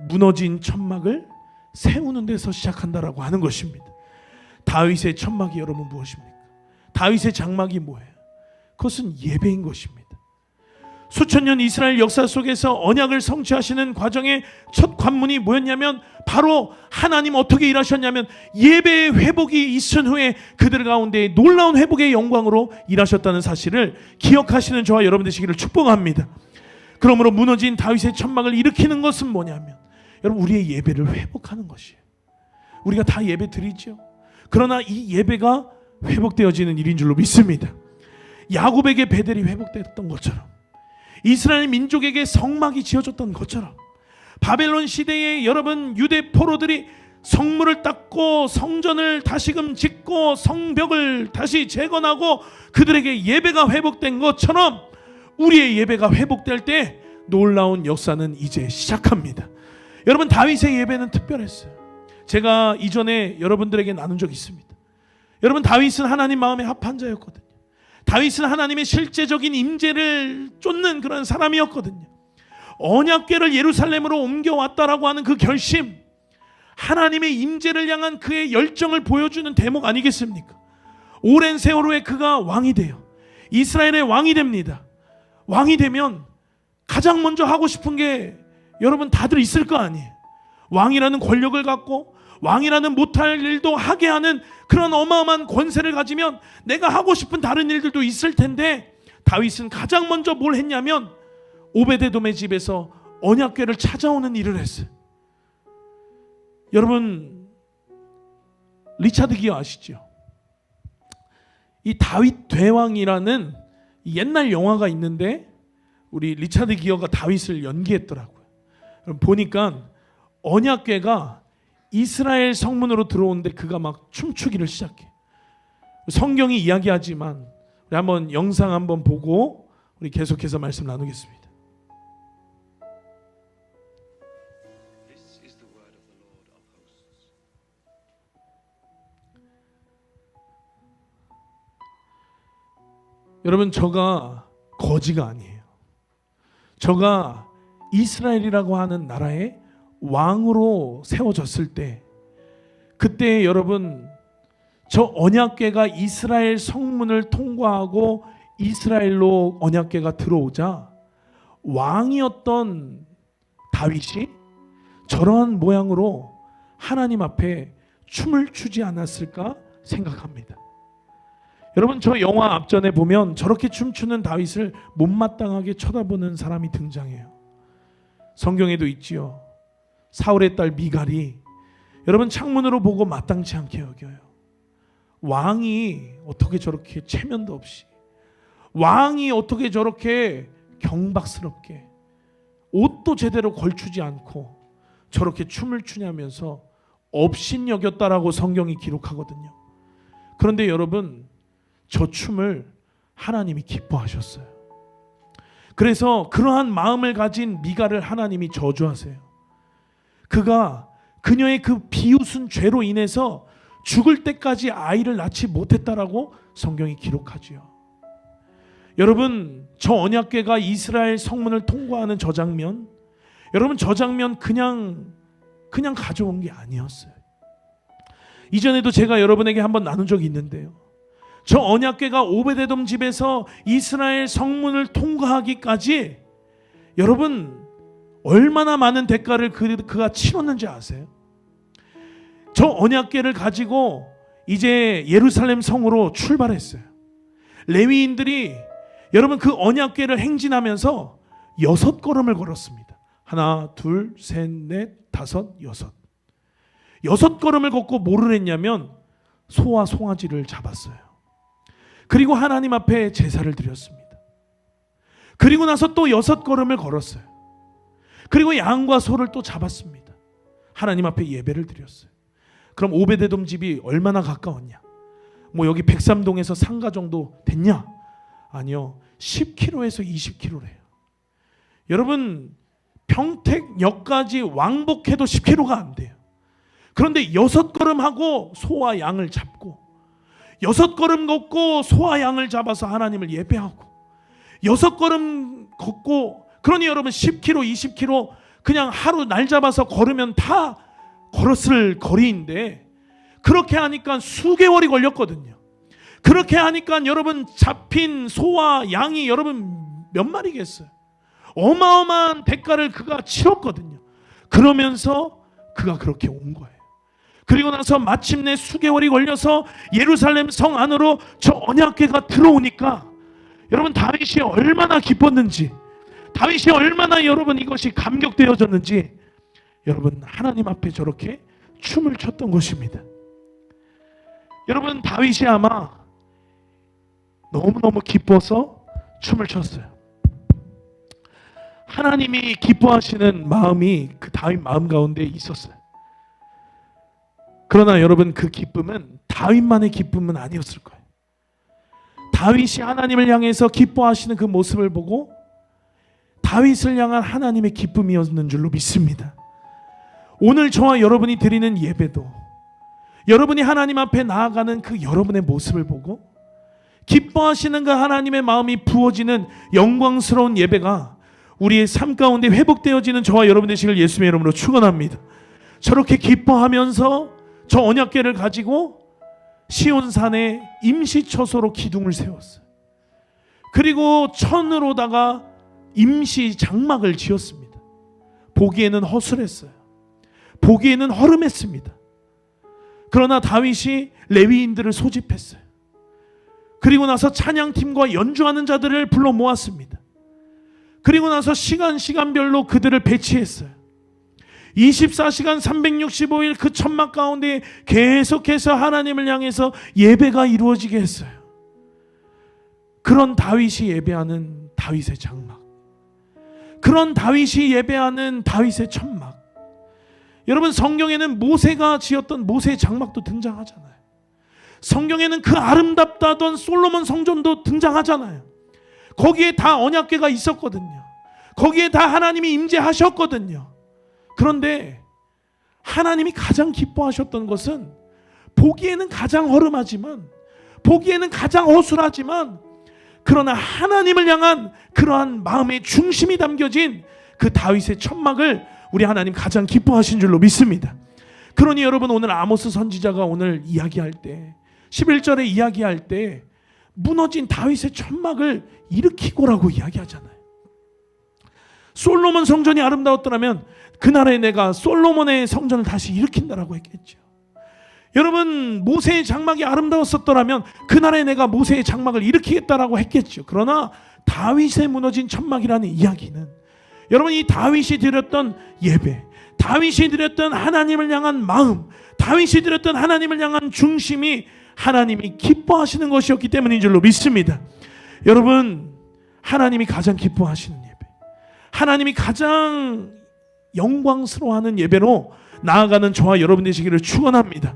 무너진 천막을 세우는 데서 시작한다라고 하는 것입니다. 다윗의 천막이 여러분 무엇입니까? 다윗의 장막이 뭐예요? 그것은 예배인 것입니다. 수천 년 이스라엘 역사 속에서 언약을 성취하시는 과정의 첫 관문이 뭐였냐면 바로 하나님 어떻게 일하셨냐면 예배의 회복이 있은 후에 그들 가운데 놀라운 회복의 영광으로 일하셨다는 사실을 기억하시는 저와 여러분 되시기를 축복합니다. 그러므로 무너진 다윗의 천막을 일으키는 것은 뭐냐면 여러분 우리의 예배를 회복하는 것이에요. 우리가 다 예배 드리죠. 그러나 이 예배가 회복되어지는 일인 줄로 믿습니다. 야곱에게 베델이 회복됐던 것처럼 이스라엘 민족에게 성막이 지어졌던 것처럼 바벨론 시대에 여러분 유대 포로들이 성문을 닦고 성전을 다시금 짓고 성벽을 다시 재건하고 그들에게 예배가 회복된 것처럼 우리의 예배가 회복될 때 놀라운 역사는 이제 시작합니다. 여러분 다윗의 예배는 특별했어요. 제가 이전에 여러분들에게 나눈 적이 있습니다. 여러분 다윗은 하나님 마음에 합한 자였거든요. 다윗은 하나님의 실제적인 임재를 쫓는 그런 사람이었거든요. 언약궤를 예루살렘으로 옮겨왔다라고 하는 그 결심, 하나님의 임재를 향한 그의 열정을 보여주는 대목 아니겠습니까? 오랜 세월 후에 그가 왕이 돼요. 이스라엘의 왕이 됩니다. 왕이 되면 가장 먼저 하고 싶은 게 여러분 다들 있을 거 아니에요. 왕이라는 권력을 갖고 왕이라는 못할 일도 하게 하는 그런 어마어마한 권세를 가지면 내가 하고 싶은 다른 일들도 있을 텐데 다윗은 가장 먼저 뭘 했냐면 오베데돔의 집에서 언약궤를 찾아오는 일을 했어요. 여러분 리차드 기어 아시죠? 이 다윗 대왕이라는 옛날 영화가 있는데 우리 리차드 기어가 다윗을 연기했더라고요. 보니까 언약궤가 이스라엘 성문으로 들어오는데 그가 막 춤추기를 시작해. 성경이 이야기하지만 우리 한번 영상 한번 보고 우리 계속해서 말씀 나누겠습니다. 여러분, 저가 거지가 아니에요. 저가 이스라엘이라고 하는 나라의 왕으로 세워졌을 때, 그때 여러분, 저 언약궤가 이스라엘 성문을 통과하고 이스라엘로 언약궤가 들어오자 왕이었던 다윗이 저러한 모양으로 하나님 앞에 춤을 추지 않았을까 생각합니다. 여러분, 저 영화 앞전에 보면 저렇게 춤추는 다윗을 못마땅하게 쳐다보는 사람이 등장해요. 성경에도 있지요. 사울의 딸 미갈이 여러분 창문으로 보고 마땅치 않게 여겨요. 왕이 어떻게 저렇게 체면도 없이, 왕이 어떻게 저렇게 경박스럽게 옷도 제대로 걸추지 않고 저렇게 춤을 추냐면서 업신여겼다라고 성경이 기록하거든요. 그런데 여러분, 저 춤을 하나님이 기뻐하셨어요. 그래서 그러한 마음을 가진 미갈을 하나님이 저주하세요. 그가 그녀의 그 비웃은 죄로 인해서 죽을 때까지 아이를 낳지 못했다라고 성경이 기록하지요. 여러분, 저 언약궤가 이스라엘 성문을 통과하는 저 장면, 여러분, 저 장면 그냥 가져온 게 아니었어요. 이전에도 제가 여러분에게 한번 나눈 적이 있는데요. 저 언약궤가 오베데돔 집에서 이스라엘 성문을 통과하기까지 여러분 얼마나 많은 대가를 그가 치렀는지 아세요? 저 언약궤를 가지고 이제 예루살렘 성으로 출발했어요. 레위인들이 여러분 그 언약궤를 행진하면서 6걸음을 걸었습니다. 하나, 둘, 셋, 넷, 다섯, 여섯. 6걸음을 걷고 뭐를 했냐면 소와 송아지를 잡았어요. 그리고 하나님 앞에 제사를 드렸습니다. 그리고 나서 또 6걸음을 걸었어요. 그리고 양과 소를 또 잡았습니다. 하나님 앞에 예배를 드렸어요. 그럼 오베데돔 집이 얼마나 가까웠냐? 뭐 여기 백삼동에서 상가 정도 됐냐? 아니요, 10km에서 20km래요. 여러분, 평택역까지 왕복해도 10km가 안 돼요. 그런데 6걸음 하고 소와 양을 잡고 6걸음 걷고 소와 양을 잡아서 하나님을 예배하고 6걸음 걷고, 그러니 여러분 10km, 20km 그냥 하루 날 잡아서 걸으면 다 걸었을 거리인데 그렇게 하니까 수개월이 걸렸거든요. 그렇게 하니까 여러분 잡힌 소와 양이 여러분 몇 마리겠어요? 어마어마한 대가를 그가 치렀거든요. 그러면서 그가 그렇게 온 거예요. 그리고 나서 마침내 수개월이 걸려서 예루살렘 성 안으로 저 언약궤가 들어오니까 여러분 다윗이 얼마나 기뻤는지, 다윗이 얼마나 여러분 이것이 감격되어졌는지 여러분 하나님 앞에 저렇게 춤을 췄던 것입니다. 여러분 다윗이 아마 너무너무 기뻐서 춤을 췄어요. 하나님이 기뻐하시는 마음이 그 다윗 마음 가운데 있었어요. 그러나 여러분 그 기쁨은 다윗만의 기쁨은 아니었을 거예요. 다윗이 하나님을 향해서 기뻐하시는 그 모습을 보고 다윗을 향한 하나님의 기쁨이었는 줄로 믿습니다. 오늘 저와 여러분이 드리는 예배도 여러분이 하나님 앞에 나아가는 그 여러분의 모습을 보고 기뻐하시는 그 하나님의 마음이 부어지는 영광스러운 예배가 우리의 삶 가운데 회복되어지는 저와 여러분 되시길 예수님의 이름으로 축원합니다. 저렇게 기뻐하면서 저 언약궤를 가지고 시온산에 임시처소로 기둥을 세웠어요. 그리고 천으로다가 임시 장막을 지었습니다. 보기에는 허술했어요. 보기에는 허름했습니다. 그러나 다윗이 레위인들을 소집했어요. 그리고 나서 찬양팀과 연주하는 자들을 불러 모았습니다. 그리고 나서 시간별로 그들을 배치했어요. 24시간 365일 그 천막 가운데 계속해서 하나님을 향해서 예배가 이루어지게 했어요. 그런 다윗이 예배하는 다윗의 장막, 그런 다윗이 예배하는 다윗의 천막. 여러분 성경에는 모세가 지었던 모세의 장막도 등장하잖아요. 성경에는 그 아름답다던 솔로몬 성전도 등장하잖아요. 거기에 다 언약궤가 있었거든요. 거기에 다 하나님이 임재하셨거든요. 그런데 하나님이 가장 기뻐하셨던 것은 보기에는 가장 허름하지만, 보기에는 가장 허술하지만, 그러나 하나님을 향한 그러한 마음의 중심이 담겨진 그 다윗의 천막을 우리 하나님 가장 기뻐하신 줄로 믿습니다. 그러니 여러분, 오늘 아모스 선지자가 오늘 이야기할 때, 11절에 이야기할 때 무너진 다윗의 천막을 일으키고라고 이야기하잖아요. 솔로몬 성전이 아름다웠더라면 그날에 내가 솔로몬의 성전을 다시 일으킨다라고 했겠죠. 여러분, 모세의 장막이 아름다웠었더라면 그날에 내가 모세의 장막을 일으키겠다라고 했겠죠. 그러나 다윗의 무너진 천막이라는 이야기는, 여러분, 이 다윗이 드렸던 예배, 다윗이 드렸던 하나님을 향한 마음, 다윗이 드렸던 하나님을 향한 중심이 하나님이 기뻐하시는 것이었기 때문인 줄로 믿습니다. 여러분, 하나님이 가장 기뻐하시는 예배, 하나님이 가장 영광스러워하는 예배로 나아가는 저와 여러분 되시기를 축원합니다.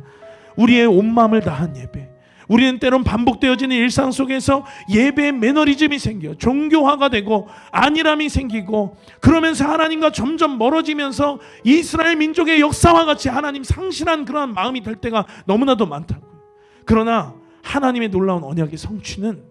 우리의 온 마음을 다한 예배, 우리는 때론 반복되어지는 일상 속에서 예배의 매너리즘이 생겨 종교화가 되고 안일함이 생기고, 그러면서 하나님과 점점 멀어지면서 이스라엘 민족의 역사와 같이 하나님 상실한 그러한 마음이 될 때가 너무나도 많다고요. 그러나 하나님의 놀라운 언약의 성취는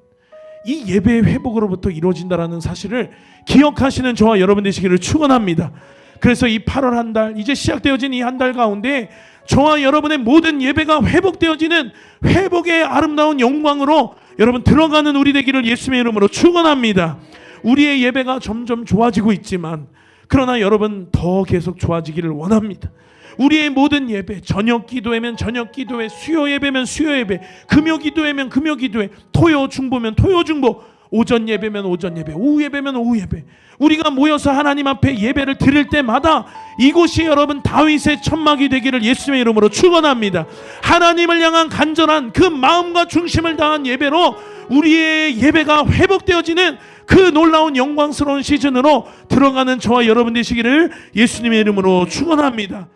이 예배의 회복으로부터 이루어진다라는 사실을 기억하시는 저와 여러분 되시기를 축원합니다. 그래서 이 8월 한 달, 이제 시작되어진 이 한 달 가운데 저와 여러분의 모든 예배가 회복되어지는 회복의 아름다운 영광으로 여러분 들어가는 우리 되기를 예수님의 이름으로 축원합니다. 우리의 예배가 점점 좋아지고 있지만, 그러나 여러분 더 계속 좋아지기를 원합니다. 우리의 모든 예배, 저녁 기도회면 저녁 기도회, 수요 예배면 수요 예배, 금요 기도회면 금요 기도회, 토요 중보면 토요 중보, 오전 예배면 오전 예배, 오후 예배면 오후 예배, 우리가 모여서 하나님 앞에 예배를 드릴 때마다 이곳이 여러분 다윗의 천막이 되기를 예수님의 이름으로 축원합니다. 하나님을 향한 간절한 그 마음과 중심을 다한 예배로 우리의 예배가 회복되어지는 그 놀라운 영광스러운 시즌으로 들어가는 저와 여러분 되시기를 예수님의 이름으로 축원합니다.